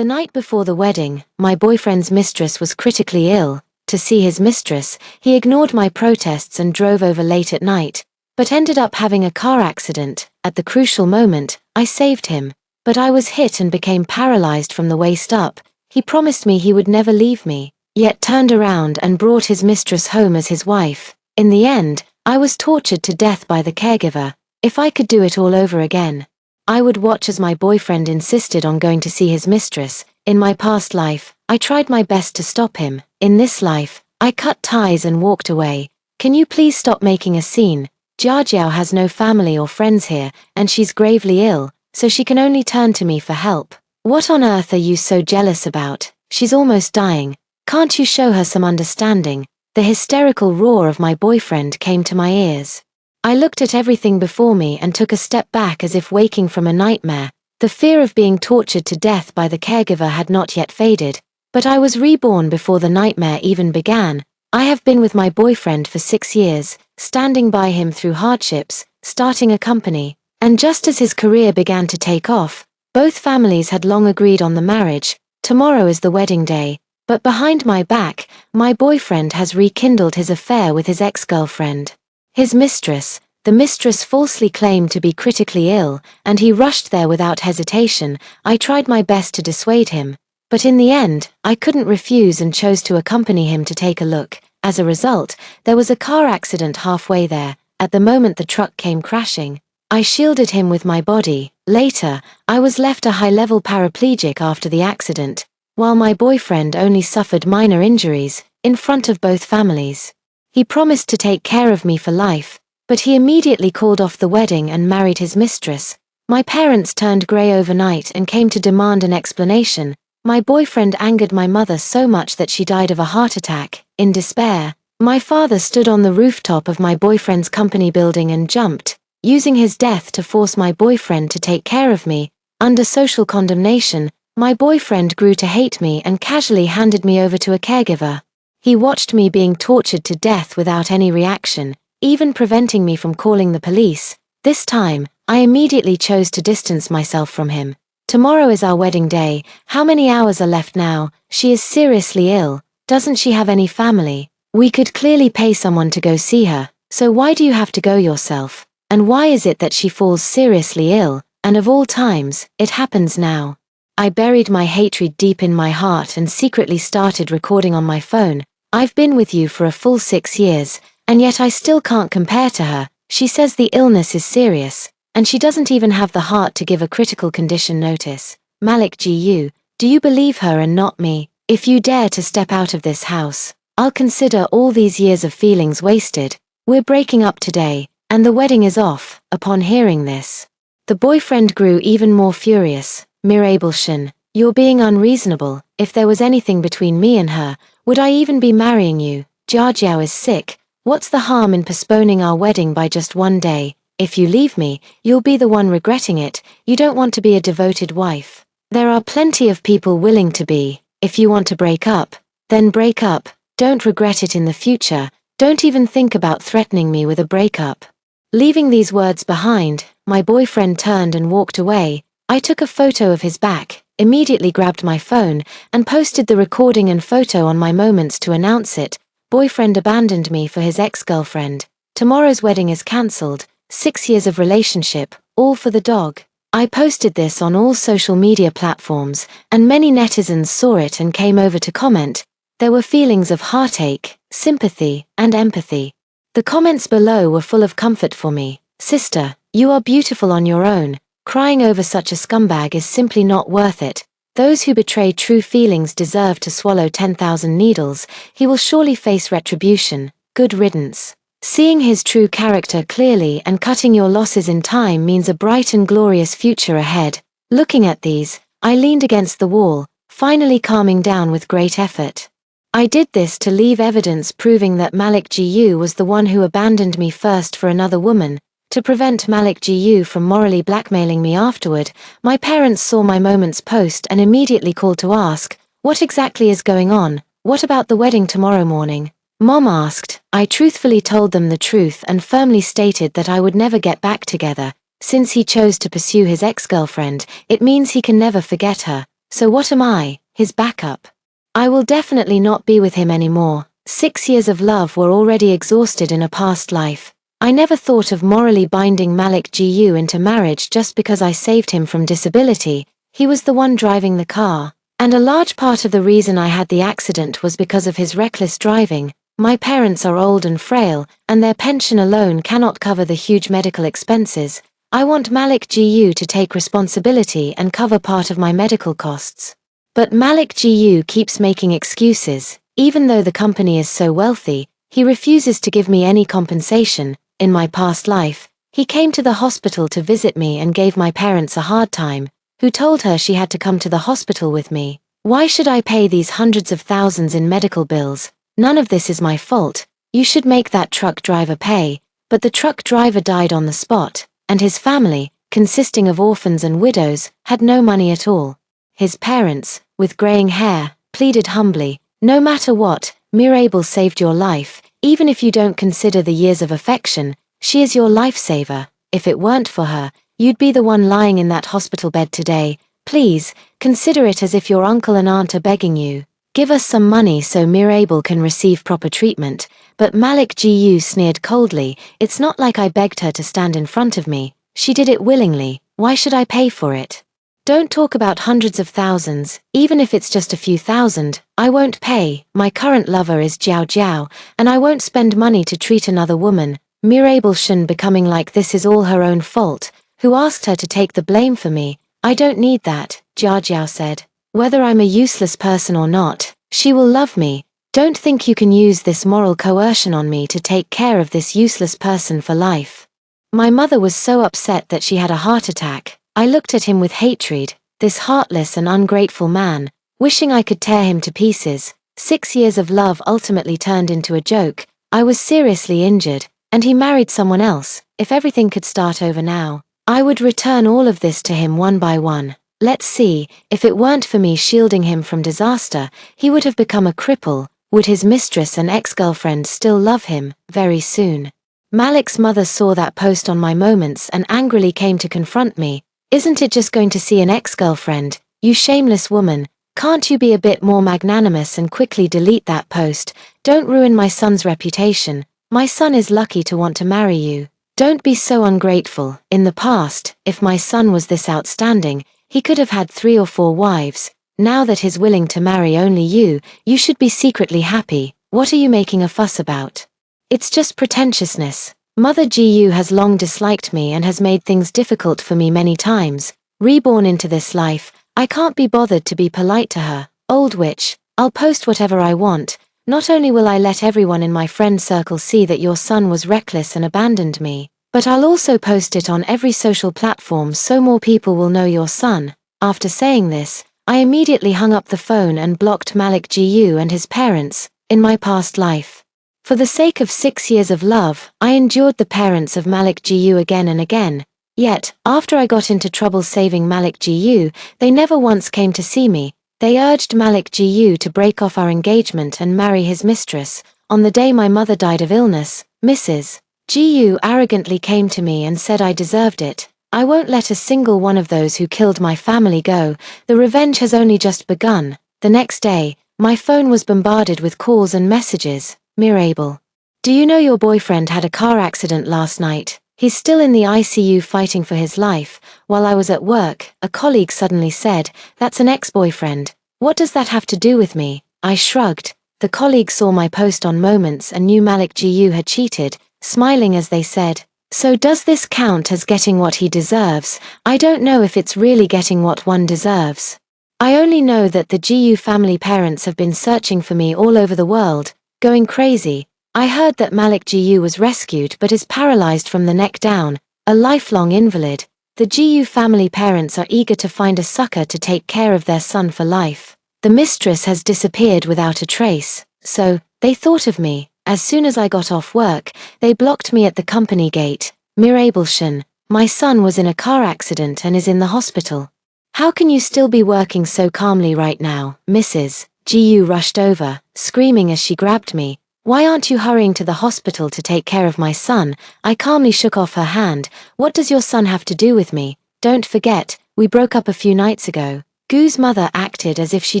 The night before the wedding, my boyfriend's mistress was critically ill. To see his mistress, he ignored my protests and drove over late at night, but ended up having a car accident. At the crucial moment, I saved him, but I was hit and became paralyzed from the waist up. He promised me he would never leave me, yet turned around and brought his mistress home as his wife. In the end, I was tortured to death by the caregiver. If I could do it all over again, I would watch as my boyfriend insisted on going to see his mistress. In my past life, I tried my best to stop him. In this life, I cut ties and walked away. Can you please stop making a scene? Jiajiao has no family or friends here, and she's gravely ill, so she can only turn to me for help. What on earth are you so jealous about? She's almost dying. Can't you show her some understanding? The hysterical roar of my boyfriend came to my ears. I looked at everything before me and took a step back as if waking from a nightmare. The fear of being tortured to death by the caregiver had not yet faded, but I was reborn before the nightmare even began. I have been with my boyfriend for 6 years, standing by him through hardships, starting a company, and just as his career began to take off, both families had long agreed on the marriage. Tomorrow is the wedding day, but behind my back, my boyfriend has rekindled his affair with his ex-girlfriend. His mistress, the mistress falsely claimed to be critically ill, and he rushed there without hesitation. I tried my best to dissuade him, but in the end, I couldn't refuse and chose to accompany him to take a look. As a result, there was a car accident halfway there. At the moment the truck came crashing, I shielded him with my body. Later, I was left a high-level paraplegic after the accident, while my boyfriend only suffered minor injuries, in front of both families. He promised to take care of me for life, but he immediately called off the wedding and married his mistress. My parents turned grey overnight and came to demand an explanation. My boyfriend angered my mother so much that she died of a heart attack. In despair, my father stood on the rooftop of my boyfriend's company building and jumped, using his death to force my boyfriend to take care of me. Under social condemnation, my boyfriend grew to hate me and casually handed me over to a caregiver. He watched me being tortured to death without any reaction, even preventing me from calling the police. This time, I immediately chose to distance myself from him. Tomorrow is our wedding day. How many hours are left now? She is seriously ill. Doesn't she have any family? We could clearly pay someone to go see her, so why do you have to go yourself? And why is it that she falls seriously ill, and of all times, it happens now? I buried my hatred deep in my heart and secretly started recording on my phone. I've been with you for a full 6 years, and yet I still can't compare to her. She says the illness is serious, and she doesn't even have the heart to give a critical condition notice. Malik Gu, do you believe her and not me? If you dare to step out of this house, I'll consider all these years of feelings wasted. We're breaking up today, and the wedding is off. Upon hearing this, the boyfriend grew even more furious. Mirabelshan, you're being unreasonable. If there was anything between me and her, would I even be marrying you? Jiajiao is sick. What's the harm in postponing our wedding by just 1 day? If you leave me, you'll be the one regretting it. You don't want to be a devoted wife. There are plenty of people willing to be. If you want to break up, then break up. Don't regret it in the future. Don't even think about threatening me with a breakup. Leaving these words behind, my boyfriend turned and walked away. I took a photo of his back, immediately grabbed my phone, and posted the recording and photo on my Moments to announce it. Boyfriend abandoned me for his ex-girlfriend. Tomorrow's wedding is cancelled. 6 years of relationship, all for the dog. I posted this on all social media platforms, and many netizens saw it and came over to comment. There were feelings of heartache, sympathy, and empathy. The comments below were full of comfort for me. Sister, you are beautiful on your own. Crying over such a scumbag is simply not worth it. Those who betray true feelings deserve to swallow 10,000 needles. He will surely face retribution. Good riddance. Seeing his true character clearly and cutting your losses in time means a bright and glorious future ahead. Looking at these, I leaned against the wall, finally calming down with great effort. I did this to leave evidence proving that Malik Gu was the one who abandoned me first for another woman. To prevent Malik Gu from morally blackmailing me afterward, my parents saw my Moments post and immediately called to ask, what exactly is going on? What about the wedding tomorrow morning? Mom asked. I truthfully told them the truth and firmly stated that I would never get back together. Since he chose to pursue his ex-girlfriend, it means he can never forget her. So what am I, his backup? I will definitely not be with him anymore. 6 years of love were already exhausted in a past life. I never thought of morally binding Malik Gu into marriage just because I saved him from disability. He was the one driving the car. And a large part of the reason I had the accident was because of his reckless driving. My parents are old and frail, and their pension alone cannot cover the huge medical expenses. I want Malik Gu to take responsibility and cover part of my medical costs. But Malik Gu keeps making excuses. Even though the company is so wealthy, he refuses to give me any compensation. In my past life, he came to the hospital to visit me and gave my parents a hard time, who told her she had to come to the hospital with me. Why should I pay these hundreds of thousands in medical bills? None of this is my fault. You should make that truck driver pay. But the truck driver died on the spot, and his family, consisting of orphans and widows, had no money at all. His parents, with graying hair, pleaded humbly, "No matter what, Mirabel saved your life. Even if you don't consider the years of affection, she is your lifesaver. If it weren't for her, you'd be the one lying in that hospital bed today. Please, consider it as if your uncle and aunt are begging you. Give us some money so Mirabel can receive proper treatment." But Malik Gu sneered coldly, "It's not like I begged her to stand in front of me. She did it willingly. Why should I pay for it? Don't talk about hundreds of thousands, even if it's just a few thousand. I won't pay. My current lover is Jiao Jiao, and I won't spend money to treat another woman. Mirabel Shen becoming like this is all her own fault. Who asked her to take the blame for me? I don't need that," Jiao Jiao said. "Whether I'm a useless person or not, she will love me. Don't think you can use this moral coercion on me to take care of this useless person for life." My mother was so upset that she had a heart attack. I looked at him with hatred, this heartless and ungrateful man, wishing I could tear him to pieces. 6 years of love ultimately turned into a joke. I was seriously injured, and he married someone else. If everything could start over now, I would return all of this to him one by one. Let's see, if it weren't for me shielding him from disaster, he would have become a cripple. Would his mistress and ex-girlfriend still love him? Very soon. Malik's mother saw that post on my moments and angrily came to confront me. "Isn't it just going to see an ex-girlfriend? You shameless woman. Can't you be a bit more magnanimous and quickly delete that post? Don't ruin my son's reputation. My son is lucky to want to marry you. Don't be so ungrateful. In the past, if my son was this outstanding, he could have had 3 or 4 wives. Now that he's willing to marry only you, you should be secretly happy. What are you making a fuss about? It's just pretentiousness. Mother Gu has long disliked me and has made things difficult for me many times. Reborn into this life, I can't be bothered to be polite to her. Old witch, I'll post whatever I want. Not only will I let everyone in my friend circle see that your son was reckless and abandoned me, but I'll also post it on every social platform so more people will know your son." After saying this, I immediately hung up the phone and blocked Malik Gu and his parents. In my past life, for the sake of 6 years of love, I endured the parents of Malik Gu again and again. Yet, after I got into trouble saving Malik Gu, they never once came to see me. They urged Malik Gu to break off our engagement and marry his mistress. On the day my mother died of illness, Mrs. Gu arrogantly came to me and said I deserved it. I won't let a single one of those who killed my family go. The revenge has only just begun. The next day, my phone was bombarded with calls and messages. "Mirabel, do you know your boyfriend had a car accident last night? He's still in the ICU fighting for his life." While I was at work, a colleague suddenly said, "That's an ex-boyfriend. What does that have to do with me?" I shrugged. The colleague saw my post on Moments and knew Malik Gu had cheated, smiling as they said, "So does this count as getting what he deserves?" I don't know if it's really getting what one deserves. I only know that the Gu family parents have been searching for me all over the world, going crazy. I heard that Malik Gu was rescued but is paralyzed from the neck down, a lifelong invalid. The Gu family parents are eager to find a sucker to take care of their son for life. The mistress has disappeared without a trace, so they thought of me. As soon as I got off work, they blocked me at the company gate. "Mirabel Shen, my son was in a car accident and is in the hospital. How can you still be working so calmly right now?" Mrs. Gu rushed over, screaming as she grabbed me. "Why aren't you hurrying to the hospital to take care of my son?" I calmly shook off her hand. "What does your son have to do with me? Don't forget, we broke up a few nights ago. Gu's mother acted as if she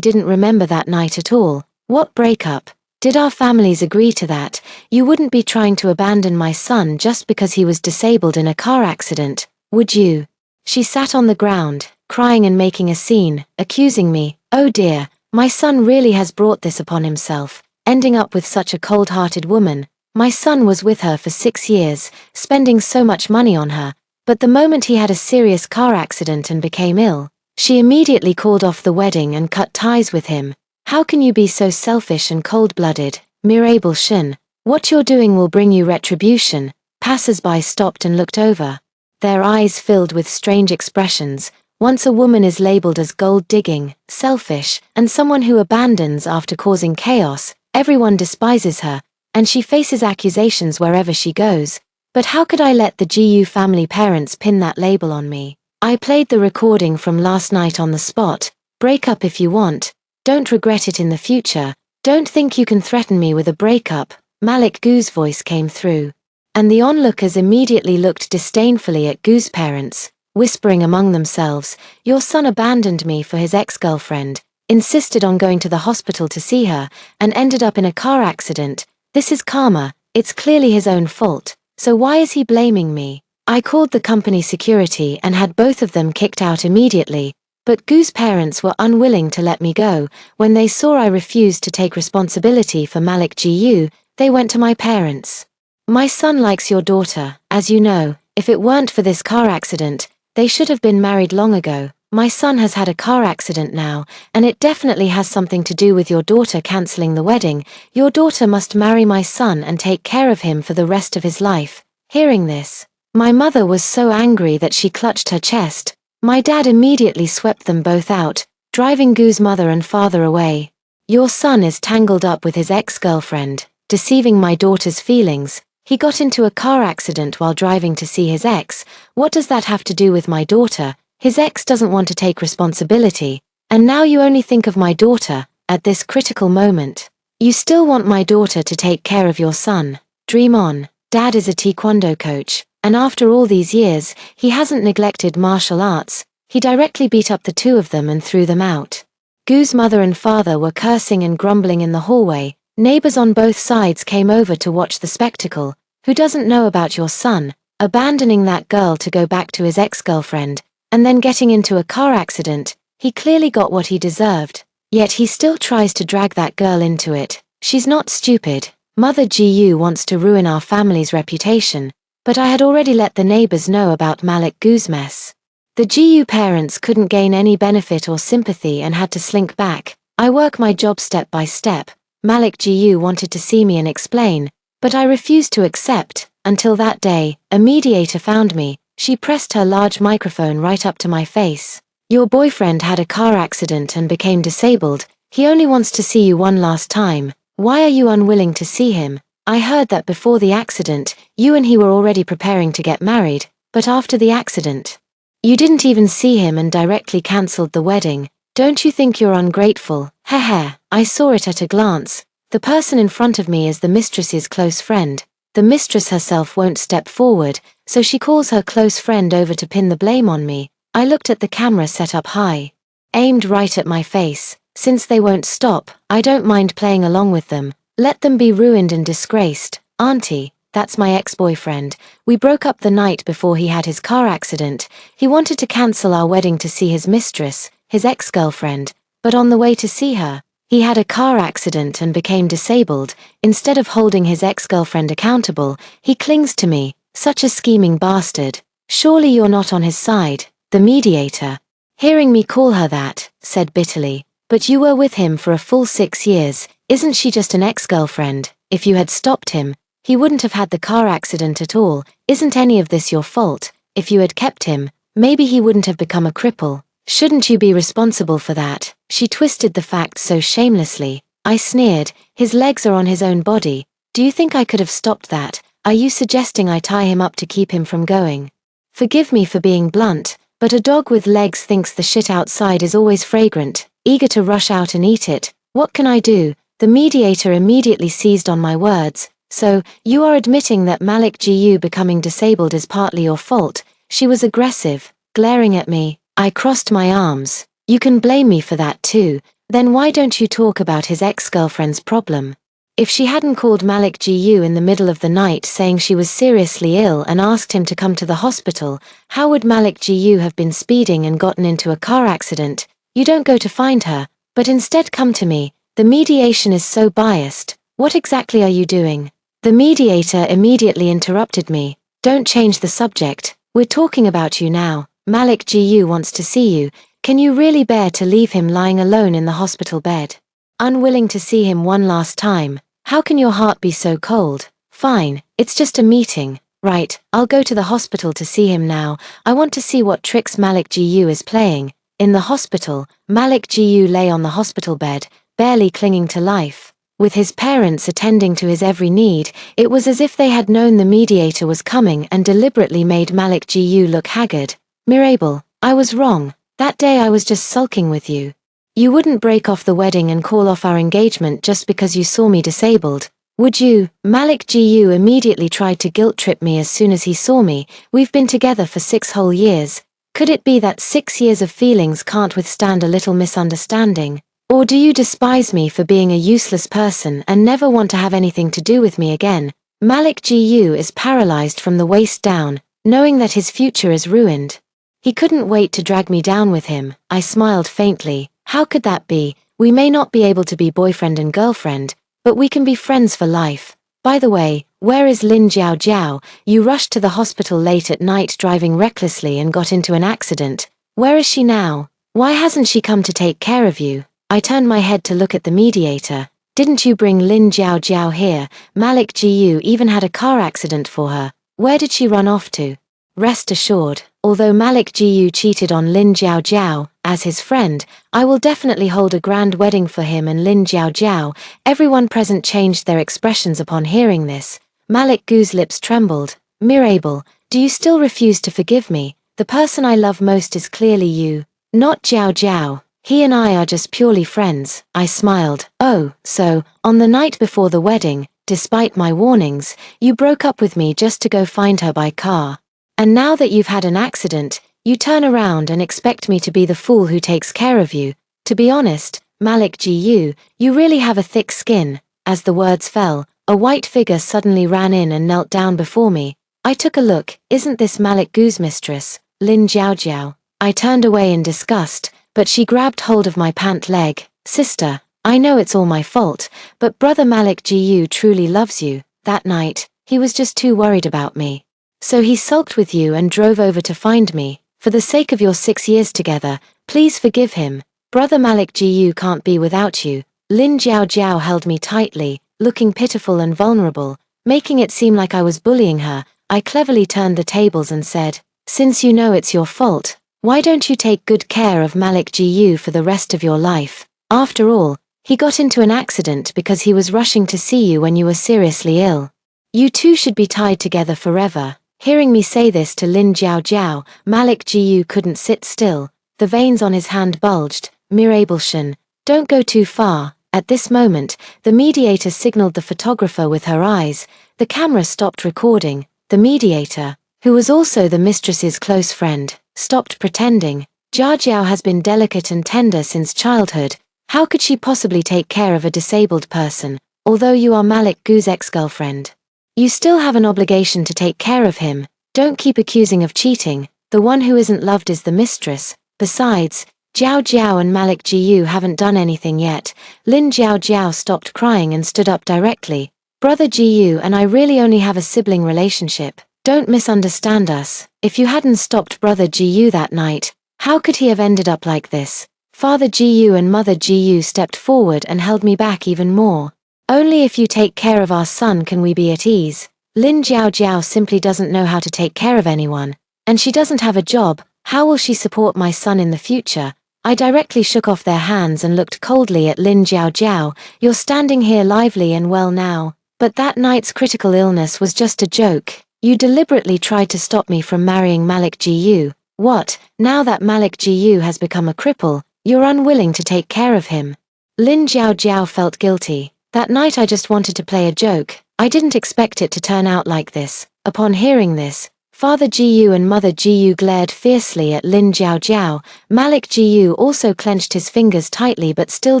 didn't remember that night at all. What breakup? Did our families agree to that? You wouldn't be trying to abandon my son just because he was disabled in a car accident, would you? She sat on the ground, crying and making a scene, accusing me. Oh dear, my son really has brought this upon himself, ending up with such a cold-hearted woman. My son was with her for 6 years, spending so much money on her, but the moment he had a serious car accident and became ill, she immediately called off the wedding and cut ties with him. How can you be so selfish and cold-blooded, Mirabel Shun? What you're doing will bring you retribution. Passers-by stopped and looked over, their eyes filled with strange expressions. Once a woman is labeled as gold-digging, selfish, and someone who abandons after causing chaos, everyone despises her, and she faces accusations wherever she goes. But how could I let the GU family parents pin that label on me? I played the recording from last night on the spot. Break up if you want. Don't regret it in the future. Don't think you can threaten me with a breakup. Malik Gu's voice came through. And the onlookers immediately looked disdainfully at Gu's parents, whispering among themselves, your son abandoned me for his ex-girlfriend, insisted on going to the hospital to see her, and ended up in a car accident. This is karma. It's clearly his own fault. So why is he blaming me? I called the company security and had both of them kicked out immediately. But Gu's parents were unwilling to let me go. When they saw I refused to take responsibility for Malik Gu, they went to my parents. My son likes your daughter, as you know. If it weren't for this car accident, they should have been married long ago. My son has had a car accident now, and it definitely has something to do with your daughter canceling the wedding. Your daughter must marry my son and take care of him for the rest of his life. Hearing this, my mother was so angry that she clutched her chest. My dad immediately swept them both out, driving Gu's mother and father away. Your son is tangled up with his ex-girlfriend, deceiving my daughter's feelings. He got into a car accident while driving to see his ex. What does that have to do with my daughter? His ex doesn't want to take responsibility, and now you only think of my daughter, at this critical moment. You still want my daughter to take care of your son. Dream on. Dad is a taekwondo coach, and after all these years, he hasn't neglected martial arts. He directly beat up the two of them and threw them out. Gu's mother and father were cursing and grumbling in the hallway. Neighbors on both sides came over to watch the spectacle. Who doesn't know about your son, abandoning that girl to go back to his ex-girlfriend, and then getting into a car accident? He clearly got what he deserved. Yet he still tries to drag that girl into it. She's not stupid. Mother Gu wants to ruin our family's reputation, but I had already let the neighbors know about Malik Gu's mess. The Gu parents couldn't gain any benefit or sympathy and had to slink back. I work my job step by step. Malik Gu wanted to see me and explain, but I refused to accept. Until that day, a mediator found me. She pressed her large microphone right up to my face. Your boyfriend had a car accident and became disabled. He only wants to see you one last time. Why are you unwilling to see him? I heard that before the accident, you and he were already preparing to get married, but after the accident, you didn't even see him and directly cancelled the wedding. Don't you think you're ungrateful? Heh. I saw it at a glance. The person in front of me is the mistress's close friend. The mistress herself won't step forward, so she calls her close friend over to pin the blame on me. I looked at the camera set up high, aimed right at my face. Since they won't stop, I don't mind playing along with them. Let them be ruined and disgraced. Auntie, that's my ex-boyfriend. We broke up the night before he had his car accident. He wanted to cancel our wedding to see his mistress, his ex-girlfriend, but on the way to see her, he had a car accident and became disabled. Instead of holding his ex-girlfriend accountable, he clings to me. Such a scheming bastard. Surely you're not on his side. The mediator, hearing me call her that, said bitterly, but you were with him for a full 6 years. Isn't she just an ex-girlfriend? If you had stopped him, he wouldn't have had the car accident at all. Isn't any of this your fault? If you had kept him, maybe he wouldn't have become a cripple. Shouldn't you be responsible for that? She twisted the facts so shamelessly. I sneered. His legs are on his own body. Do you think I could have stopped that? Are you suggesting I tie him up to keep him from going? Forgive me for being blunt, but a dog with legs thinks the shit outside is always fragrant, eager to rush out and eat it. What can I do? The mediator immediately seized on my words. So, you are admitting that Malik Gu becoming disabled is partly your fault? She was aggressive, glaring at me. I crossed my arms. You can blame me for that too. Then why don't you talk about his ex-girlfriend's problem? If she hadn't called Malik Gu in the middle of the night saying she was seriously ill and asked him to come to the hospital, how would Malik Gu have been speeding and gotten into a car accident? You don't go to find her, but instead come to me. The mediation is so biased. What exactly are you doing? The mediator immediately interrupted me. Don't change the subject. We're talking about you now. Malik Gu wants to see you. Can you really bear to leave him lying alone in the hospital bed? Unwilling to see him one last time? How can your heart be so cold? Fine, it's just a meeting. Right, I'll go to the hospital to see him now. I want to see what tricks Malik Gu is playing. In the hospital, Malik Gu lay on the hospital bed, barely clinging to life. With his parents attending to his every need, it was as if they had known the mediator was coming and deliberately made Malik Gu look haggard. Mirabel, I was wrong. That day I was just sulking with you. You wouldn't break off the wedding and call off our engagement just because you saw me disabled, would you? Malik Gu immediately tried to guilt-trip me as soon as he saw me. We've been together for 6 whole years. Could it be that 6 years of feelings can't withstand a little misunderstanding? Or do you despise me for being a useless person and never want to have anything to do with me again? Malik Gu is paralyzed from the waist down, knowing that his future is ruined. He couldn't wait to drag me down with him. I smiled faintly. How could that be? We may not be able to be boyfriend and girlfriend, but we can be friends for life. By the way, where is Lin Jiao Jiao? You rushed to the hospital late at night driving recklessly and got into an accident. Where is she now? Why hasn't she come to take care of you? I turned my head to look at the mediator. Didn't you bring Lin Jiao Jiao here? Malik Gu even had a car accident for her. Where did she run off to? Rest assured, although Malik Gu cheated on Lin Jiao Jiao, as his friend, I will definitely hold a grand wedding for him and Lin Jiao Jiao. Everyone present changed their expressions upon hearing this. Malik Gu's lips trembled. Mirabel, do you still refuse to forgive me? The person I love most is clearly you, not Jiao Jiao. He and I are just purely friends. I smiled. Oh, so, on the night before the wedding, despite my warnings, you broke up with me just to go find her by car. And now that you've had an accident, you turn around and expect me to be the fool who takes care of you. To be honest, Malik Gu, you really have a thick skin. As the words fell, a white figure suddenly ran in and knelt down before me. I took a look. Isn't this Malik Gu's mistress, Lin Jiao Jiao? I turned away in disgust, but she grabbed hold of my pant leg. Sister, I know it's all my fault, but brother Malik Gu truly loves you. That night, he was just too worried about me. So he sulked with you and drove over to find me. For the sake of your 6 years together, please forgive him. Brother Malik Gu can't be without you. Lin Jiao Jiao held me tightly, looking pitiful and vulnerable, making it seem like I was bullying her. I cleverly turned the tables and said, since you know it's your fault, why don't you take good care of Malik Gu for the rest of your life? After all, he got into an accident because he was rushing to see you when you were seriously ill. You two should be tied together forever. Hearing me say this to Lin Jiao Jiao, Malik Gu couldn't sit still. The veins on his hand bulged. Mirabelshan, don't go too far. At this moment, the mediator signaled the photographer with her eyes. The camera stopped recording. The mediator, who was also the mistress's close friend, stopped pretending. Jiao Jiao has been delicate and tender since childhood. How could she possibly take care of a disabled person, although you are Malik Gu's ex-girlfriend? You still have an obligation to take care of him. Don't keep accusing of cheating. The one who isn't loved is the mistress. Besides, Jiao Jiao and Malik Gu haven't done anything yet. Lin Jiao Jiao stopped crying and stood up directly. Brother Gu and I really only have a sibling relationship. Don't misunderstand us. If you hadn't stopped Brother Gu that night, how could he have ended up like this? Father Gu and Mother Gu stepped forward and held me back even more. Only if you take care of our son can we be at ease. Lin Jiao Jiao simply doesn't know how to take care of anyone, and she doesn't have a job. How will she support my son in the future? I directly shook off their hands and looked coldly at Lin Jiao Jiao. You're standing here lively and well now, but that night's critical illness was just a joke. You deliberately tried to stop me from marrying Malik Gu. What, now that Malik Gu has become a cripple, you're unwilling to take care of him? Lin Jiao Jiao felt guilty. That night I just wanted to play a joke. I didn't expect it to turn out like this. Upon hearing this, Father Jiu and Mother Jiu glared fiercely at Lin Jiao. Malik Jiu also clenched his fingers tightly but still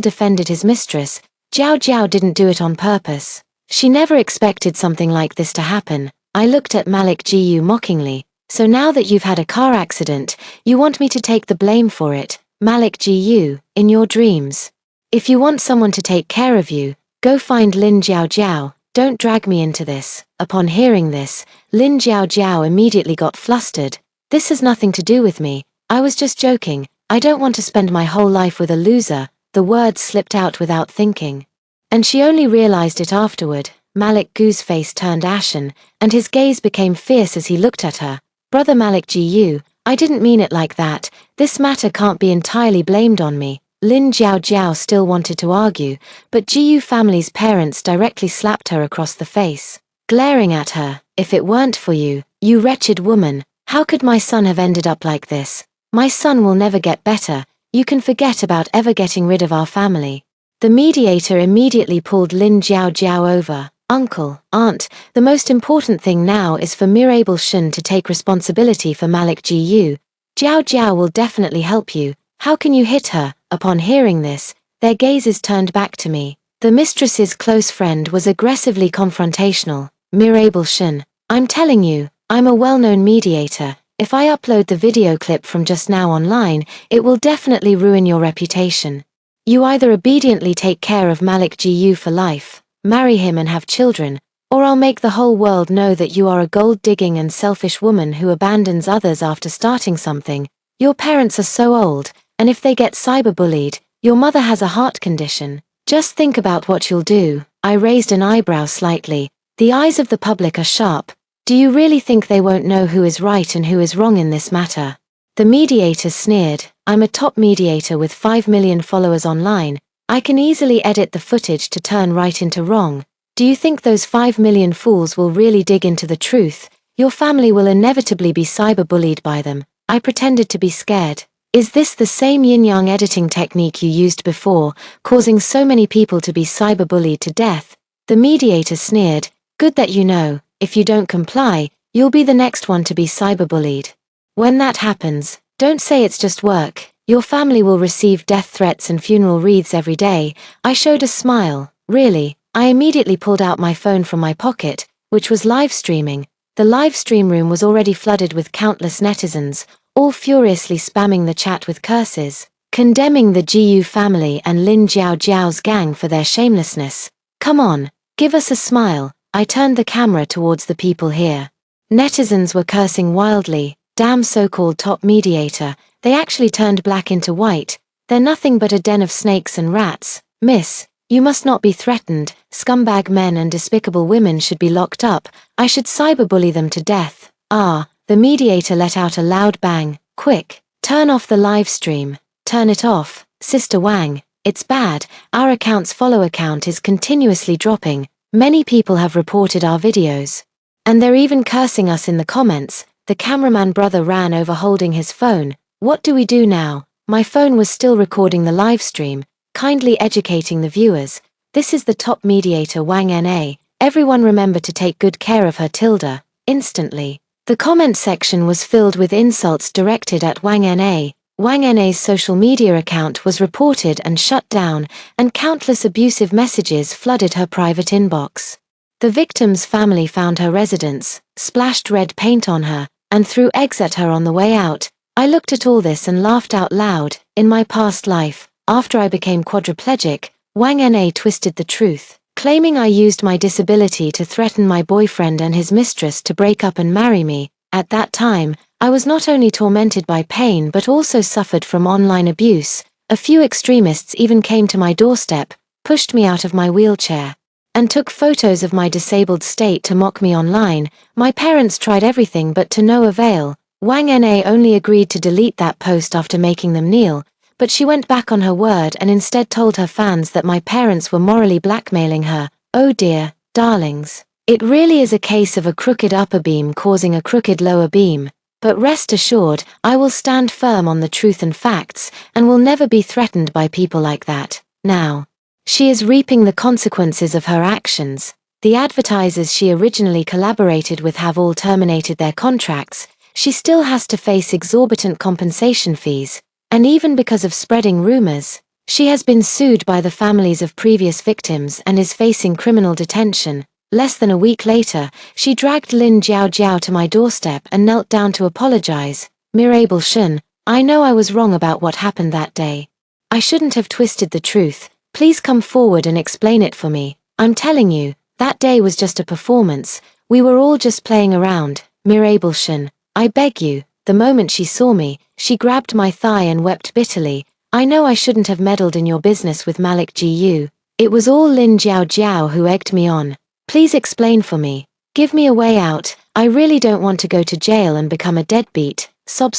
defended his mistress. Jiao didn't do it on purpose. She never expected something like this to happen. I looked at Malik Jiu mockingly. So now that you've had a car accident, you want me to take the blame for it, Malik Jiu, in your dreams. If you want someone to take care of you, go find Lin Jiao. Don't drag me into this. Upon hearing this, Lin Jiao immediately got flustered. This has nothing to do with me. I was just joking. I don't want to spend my whole life with a loser. The words slipped out without thinking. And she only realized it afterward. Malik Gu's face turned ashen, and his gaze became fierce as he looked at her. Brother Malik Jiu, I didn't mean it like that. This matter can't be entirely blamed on me. Lin Jiao still wanted to argue, but Jiu family's parents directly slapped her across the face, glaring at her. If it weren't for you, you wretched woman, how could my son have ended up like this? My son will never get better. You can forget about ever getting rid of our family. The mediator immediately pulled Lin Jiao over. Uncle, aunt, the most important thing now is for Mirabel Shun to take responsibility for Malik Jiu. Jiao will definitely help you. How can you hit her? Upon hearing this, their gazes turned back to me. The mistress's close friend was aggressively confrontational. Mirabel Shun, I'm telling you, I'm a well-known mediator. If I upload the video clip from just now online, it will definitely ruin your reputation. You either obediently take care of Malik Jiu for life, marry him and have children, or I'll make the whole world know that you are a gold-digging and selfish woman who abandons others after starting something. Your parents are so old, and if they get cyberbullied, your mother has a heart condition. Just think about what you'll do. I raised an eyebrow slightly. The eyes of the public are sharp. Do you really think they won't know who is right and who is wrong in this matter? The mediator sneered. I'm a top mediator with 5 million followers online. I can easily edit the footage to turn right into wrong. Do you think those 5 million fools will really dig into the truth? Your family will inevitably be cyberbullied by them. I pretended to be scared. Is this the same yin-yang editing technique you used before, causing so many people to be cyberbullied to death? The mediator sneered. Good that you know. If you don't comply, you'll be the next one to be cyberbullied. When that happens, don't say it's just work. Your family will receive death threats and funeral wreaths every day. I showed a smile. Really? I immediately pulled out my phone from my pocket, which was live streaming. The live stream room was already flooded with countless netizens, all furiously spamming the chat with curses, condemning the Jiu family and Lin Jiao's gang for their shamelessness. Come on, give us a smile. I turned the camera towards the people here. Netizens were cursing wildly. Damn so-called top mediator. They actually turned black into white. They're nothing but a den of snakes and rats. Miss, you must not be threatened. Scumbag men and despicable women should be locked up. I should cyberbully them to death. Ah, the mediator let out a loud bang. Quick, turn off the live stream. Turn it off, Sister Wang. It's bad. Our account's follower count is continuously dropping. Many people have reported our videos. And they're even cursing us in the comments. The cameraman brother ran over holding his phone. What do we do now? My phone was still recording the live stream, kindly educating the viewers. This is the top mediator Wang Na. Everyone remember to take good care of her tilde. Instantly. The comment section was filled with insults directed at Wang Na. Wang Na's social media account was reported and shut down, and countless abusive messages flooded her private inbox. The victim's family found her residence, splashed red paint on her, and threw eggs at her on the way out. I looked at all this and laughed out loud. In my past life, after I became quadriplegic, Wang Na twisted the truth, claiming I used my disability to threaten my boyfriend and his mistress to break up and marry me. At that time, I was not only tormented by pain but also suffered from online abuse. A few extremists even came to my doorstep, pushed me out of my wheelchair, and took photos of my disabled state to mock me online. My parents tried everything but to no avail. Wang Na only agreed to delete that post after making them kneel, but she went back on her word and instead told her fans that my parents were morally blackmailing her. Oh dear, darlings. It really is a case of a crooked upper beam causing a crooked lower beam. But rest assured, I will stand firm on the truth and facts, and will never be threatened by people like that. Now, she is reaping the consequences of her actions. The advertisers she originally collaborated with have all terminated their contracts. She still has to face exorbitant compensation fees, and even because of spreading rumors, she has been sued by the families of previous victims and is facing criminal detention. Less than a week later, she dragged Lin Jiao to my doorstep and knelt down to apologize. Mirabel Shun, I know I was wrong about what happened that day. I shouldn't have twisted the truth. Please come forward and explain it for me. I'm telling you, that day was just a performance. We were all just playing around. Mirabel Shun, I beg you. The moment she saw me, she grabbed my thigh and wept bitterly. I know I shouldn't have meddled in your business with Malik Gu. It was all Lin Jiao who egged me on. Please explain for me. Give me a way out. I really don't want to go to jail and become a deadbeat. Sob.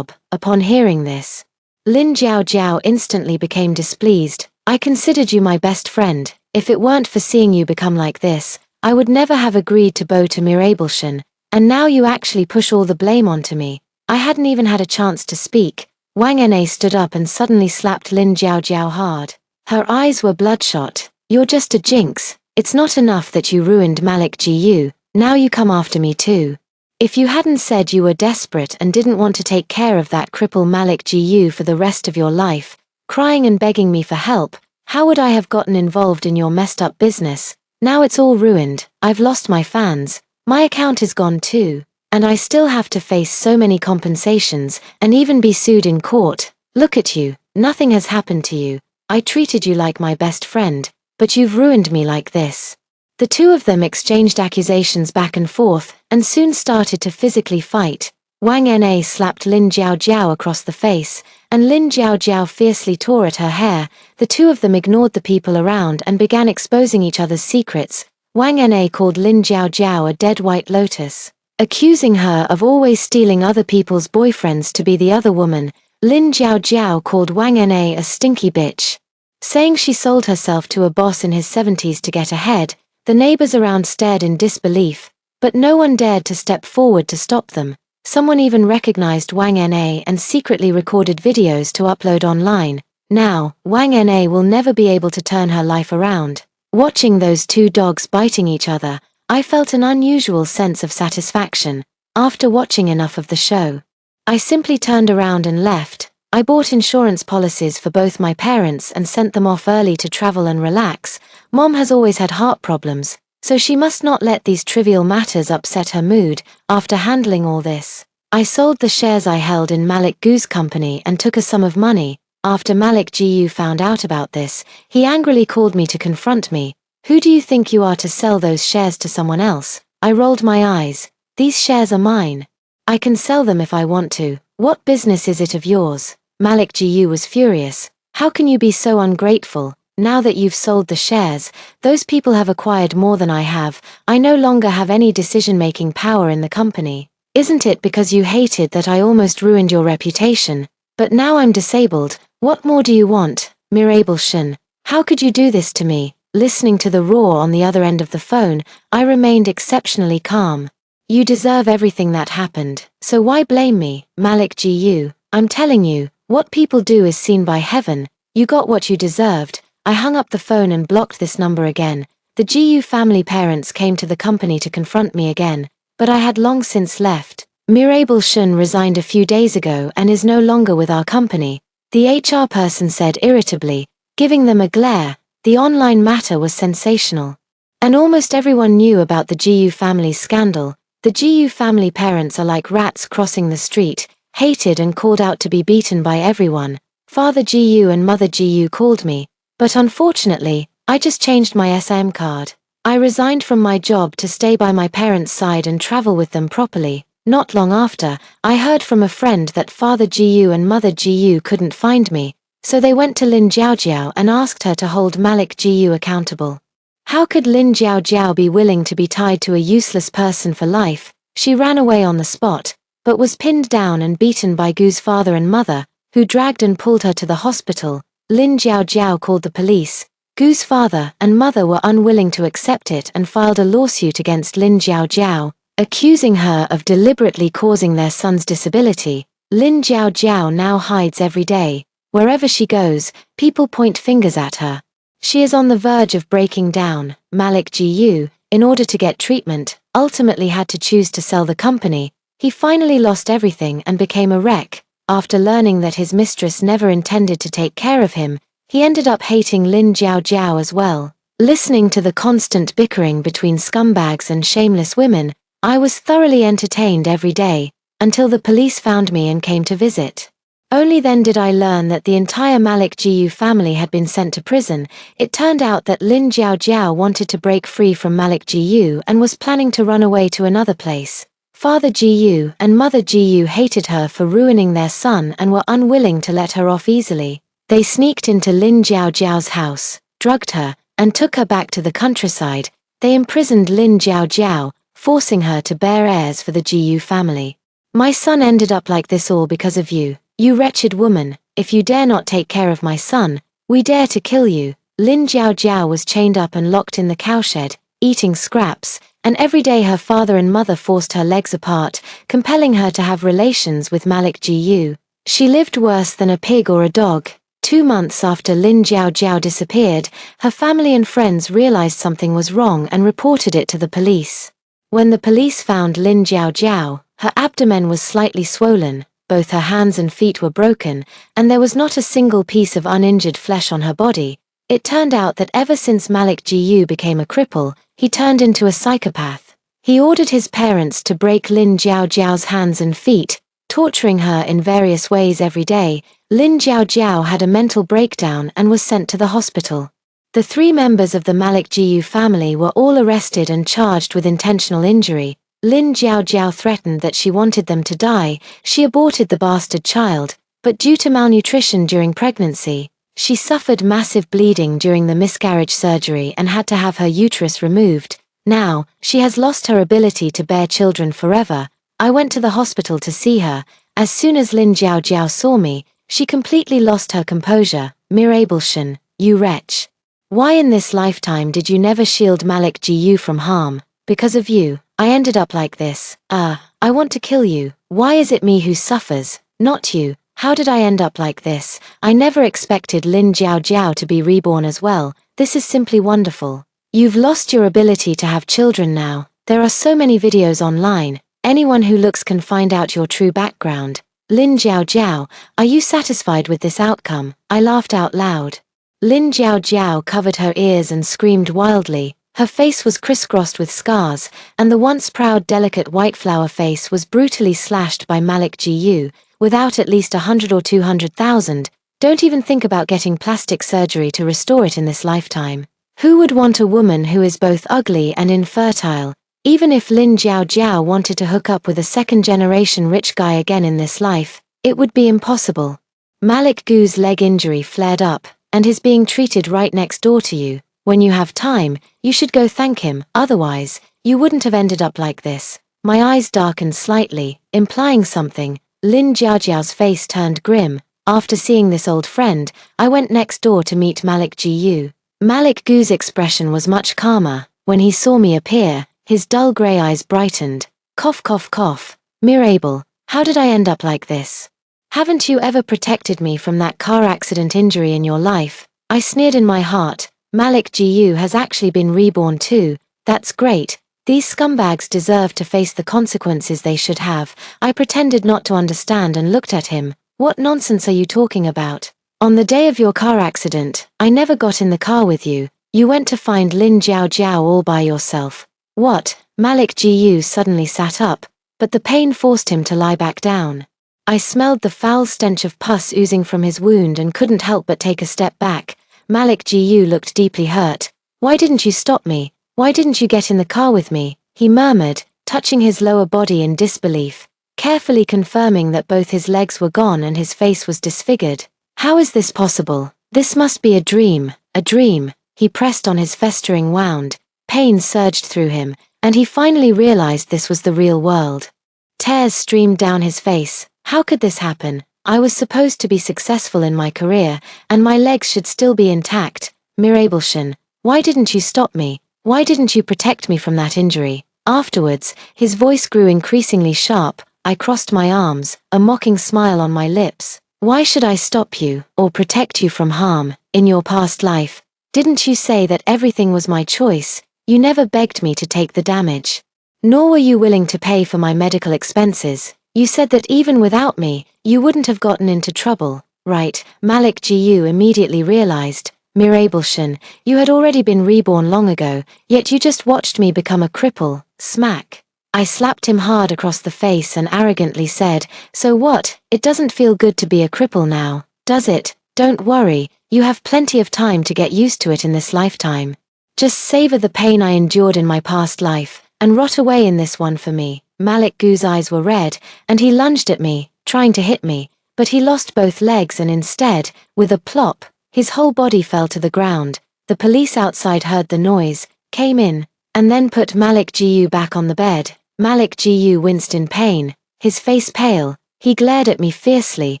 Upon hearing this, Lin Jiao instantly became displeased. I considered you my best friend. If it weren't for seeing you become like this, I would never have agreed to bow to Mirabel Shun. And now you actually push all the blame onto me. I hadn't even had a chance to speak. Wang Na stood up and suddenly slapped Lin Jiao hard. Her eyes were bloodshot. You're just a jinx. It's not enough that you ruined Malik Gu, now you come after me too. If you hadn't said you were desperate and didn't want to take care of that cripple Malik Gu for the rest of your life, crying and begging me for help, how would I have gotten involved in your messed up business? Now it's all ruined. I've lost my fans. My account is gone too. And I still have to face so many compensations and even be sued in court. Look at you, nothing has happened to you. I treated you like my best friend, but you've ruined me like this. The two of them exchanged accusations back and forth, and soon started to physically fight. Wang Na slapped Lin Jiao across the face, and Lin Jiao fiercely tore at her hair. The two of them ignored the people around and began exposing each other's secrets. Wang Na called Lin Jiao a dead white lotus, accusing her of always stealing other people's boyfriends to be the other woman. Lin Jiao called Wang Na a stinky bitch, saying she sold herself to a boss in his 70s to get ahead. The neighbors around stared in disbelief, but no one dared to step forward to stop them. Someone even recognized Wang Na and secretly recorded videos to upload online. Now, Wang Na will never be able to turn her life around. Watching those two dogs biting each other, I felt an unusual sense of satisfaction. After watching enough of the show, I simply turned around and left. I bought insurance policies for both my parents and sent them off early to travel and relax. Mom has always had heart problems, so she must not let these trivial matters upset her mood. After handling all this, I sold the shares I held in Malik Gu's company and took a sum of money. After Malik Gu found out about this, he angrily called me to confront me. Who do you think you are to sell those shares to someone else? I rolled my eyes. These shares are mine. I can sell them if I want to. What business is it of yours? Malik Gu was furious. How can you be so ungrateful? Now that you've sold the shares, those people have acquired more than I have. I no longer have any decision-making power in the company. Isn't it because you hated that I almost ruined your reputation? But now I'm disabled. What more do you want? Mirabel Shun, how could you do this to me? Listening to the roar on the other end of the phone, I remained exceptionally calm. You deserve everything that happened, so why blame me? Malik Gu, I'm telling you, what people do is seen by heaven. You got what you deserved. I hung up the phone and blocked this number again. The Gu family parents came to the company to confront me again, but I had long since left. Mirabel Shun resigned a few days ago and is no longer with our company, the HR person said irritably, giving them a glare. The online matter was sensational, and almost everyone knew about the Gu family scandal. The Gu family parents are like rats crossing the street, hated and called out to be beaten by everyone. Father Gu and Mother Gu called me, but unfortunately, I just changed my SIM card. I resigned from my job to stay by my parents' side and travel with them properly. Not long after, I heard from a friend that Father Gu and Mother Gu couldn't find me, so they went to Lin Jiao and asked her to hold Malik Gu accountable. How could Lin Jiao be willing to be tied to a useless person for life? She ran away on the spot, but was pinned down and beaten by Gu's father and mother, who dragged and pulled her to the hospital. Lin Jiao called the police. Gu's father and mother were unwilling to accept it and filed a lawsuit against Lin Jiao, accusing her of deliberately causing their son's disability. Lin Jiao now hides every day. Wherever she goes, people point fingers at her. She is on the verge of breaking down. Malik Gu, in order to get treatment, ultimately had to choose to sell the company. He finally lost everything and became a wreck. After learning that his mistress never intended to take care of him, he ended up hating Lin Jiao Jiao as well. Listening to the constant bickering between scumbags and shameless women, I was thoroughly entertained every day, until the police found me and came to visit. Only then did I learn that the entire Malik Jiu family had been sent to prison. It turned out that Lin Jiao Jiao wanted to break free from Malik Jiu and was planning to run away to another place. Father Jiu and Mother Jiu hated her for ruining their son and were unwilling to let her off easily. They sneaked into Lin Jiao Jiao's house, drugged her, and took her back to the countryside. They imprisoned Lin Jiao Jiao, forcing her to bear heirs for the Jiu family. My son ended up like this all because of you. You wretched woman, if you dare not take care of my son, we dare to kill you. Lin Jiao Jiao was chained up and locked in the cowshed, eating scraps, and every day her father and mother forced her legs apart, compelling her to have relations with Malik Jiu. She lived worse than a pig or a dog. 2 months after Lin Jiao Jiao disappeared, her family and friends realized something was wrong and reported it to the police. When the police found Lin Jiao Jiao, her abdomen was slightly swollen. Both her hands and feet were broken, and there was not a single piece of uninjured flesh on her body. It turned out that ever since Malik Jiu became a cripple, he turned into a psychopath. He ordered his parents to break Lin Jiao Jiao's hands and feet, torturing her in various ways every day. Lin Jiao Jiao had a mental breakdown and was sent to the hospital. The 3 members of the Malik Jiu family were all arrested and charged with intentional injury. Lin Jiao Jiao threatened that she wanted them to die. She aborted the bastard child, but due to malnutrition during pregnancy, she suffered massive bleeding during the miscarriage surgery and had to have her uterus removed. Now, she has lost her ability to bear children forever. I went to the hospital to see her. As soon as Lin Jiao Jiao saw me, she completely lost her composure. Mirabelshan, you wretch. Why in this lifetime did you never shield Malik Jiu from harm? Because of you, I ended up like this. I want to kill you. Why is it me who suffers, not you? How did I end up like this? I never expected Lin Jiao Jiao to be reborn as well. This is simply wonderful. You've lost your ability to have children now. There are so many videos online. Anyone who looks can find out your true background. Lin Jiao Jiao, are you satisfied with this outcome? I laughed out loud. Lin Jiao Jiao covered her ears and screamed wildly. Her face was crisscrossed with scars, and the once proud delicate white flower face was brutally slashed by Malik Jiu, without at least 100 or 200,000. Don't even think about getting plastic surgery to restore it in this lifetime. Who would want a woman who is both ugly and infertile? Even if Lin Jiao Jiao wanted to hook up with a second-generation rich guy again in this life, it would be impossible. Malik Gu's leg injury flared up, and is being treated right next door to you. When you have time, you should go thank him, otherwise, you wouldn't have ended up like this. My eyes darkened slightly, implying something. Lin Jiaojiao's face turned grim. After seeing this old friend, I went next door to meet Malik Jiu. Malik Gu's expression was much calmer. When he saw me appear, his dull grey eyes brightened. Cough cough cough. Mirabel, how did I end up like this? Haven't you ever protected me from that car accident injury in your life? I sneered in my heart. Malik Jiu has actually been reborn too. That's great. These scumbags deserve to face the consequences they should have. I pretended not to understand and looked at him. What nonsense are you talking about? On the day of your car accident, I never got in the car with you. You went to find Lin Jiao Jiao all by yourself. What? Malik Jiu suddenly sat up, but the pain forced him to lie back down. I smelled the foul stench of pus oozing from his wound and couldn't help but take a step back. Malik Jiu looked deeply hurt. Why didn't you stop me? Why didn't you get in the car with me? He murmured, touching his lower body in disbelief, carefully confirming that both his legs were gone and his face was disfigured. How is this possible? This must be a dream, a dream. He pressed on his festering wound. Pain surged through him, and he finally realized this was the real world. Tears streamed down his face. How could this happen? I was supposed to be successful in my career, and my legs should still be intact. Mirabelshan, why didn't you stop me? Why didn't you protect me from that injury? Afterwards, his voice grew increasingly sharp. I crossed my arms, a mocking smile on my lips. Why should I stop you, or protect you from harm, in your past life? Didn't you say that everything was my choice? You never begged me to take the damage. Nor were you willing to pay for my medical expenses. You said that even without me, you wouldn't have gotten into trouble, right? Malik Gu immediately realized, Mirabelshan, you had already been reborn long ago, yet you just watched me become a cripple. Smack. I slapped him hard across the face and arrogantly said, so what, it doesn't feel good to be a cripple now, does it? Don't worry, you have plenty of time to get used to it in this lifetime. Just savor the pain I endured in my past life, and rot away in this one for me. Malik Gu's eyes were red, and he lunged at me, trying to hit me, but he lost both legs and instead, with a plop, his whole body fell to the ground. The police outside heard the noise, came in, and then put Malik Gu back on the bed. Malik Gu winced in pain, his face pale. He glared at me fiercely,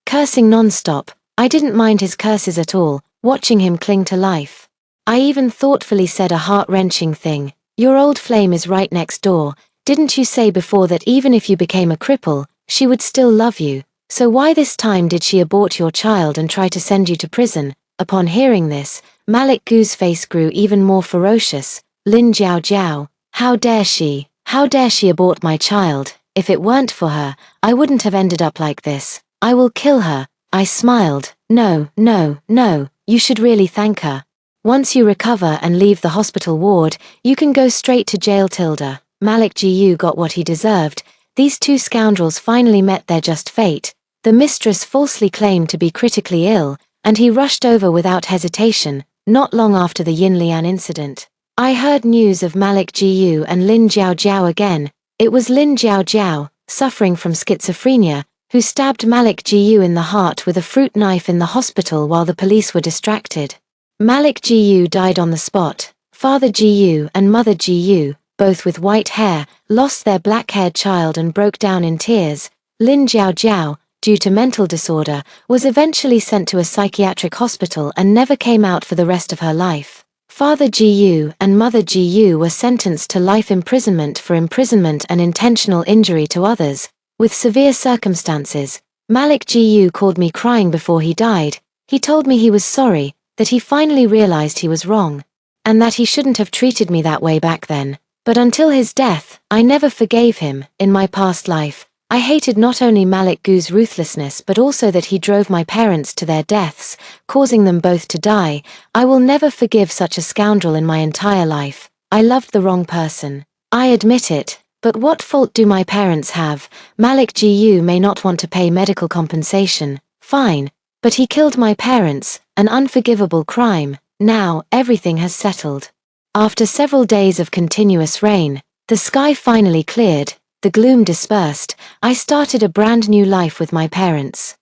cursing non-stop. I didn't mind his curses at all, watching him cling to life. I even thoughtfully said a heart-wrenching thing. Your old flame is right next door. Didn't you say before that even if you became a cripple, she would still love you? So why this time did she abort your child and try to send you to prison? Upon hearing this, Malik Gu's face grew even more ferocious. Lin Jiao Jiao, how dare she? How dare she abort my child? If it weren't for her, I wouldn't have ended up like this. I will kill her. I smiled. No, no, no, you should really thank her. Once you recover and leave the hospital ward, you can go straight to jail. Tilda. Malik Gu got what he deserved. These two scoundrels finally met their just fate. The mistress falsely claimed to be critically ill, and he rushed over without hesitation, not long after the Yinlian incident. I heard news of Malik Gu and Lin Jiao Jiao again. It was Lin Jiao Jiao, suffering from schizophrenia, who stabbed Malik Gu in the heart with a fruit knife in the hospital while the police were distracted. Malik Gu died on the spot. Father Gu and Mother Gu, both with white hair, lost their black-haired child and broke down in tears. Lin Jiao Jiao, due to mental disorder, was eventually sent to a psychiatric hospital and never came out for the rest of her life. Father Gu and Mother Gu were sentenced to life imprisonment for imprisonment and intentional injury to others, with severe circumstances. Malik Gu called me crying before he died. He told me he was sorry, that he finally realized he was wrong, and that he shouldn't have treated me that way back then. But until his death, I never forgave him. In my past life, I hated not only Malik Gu's ruthlessness but also that he drove my parents to their deaths, causing them both to die. I will never forgive such a scoundrel in my entire life. I loved the wrong person. I admit it, but what fault do my parents have? Malik Gu may not want to pay medical compensation, fine, but he killed my parents, an unforgivable crime. Now, everything has settled. After several days of continuous rain, the sky finally cleared, the gloom dispersed. I started a brand new life with my parents.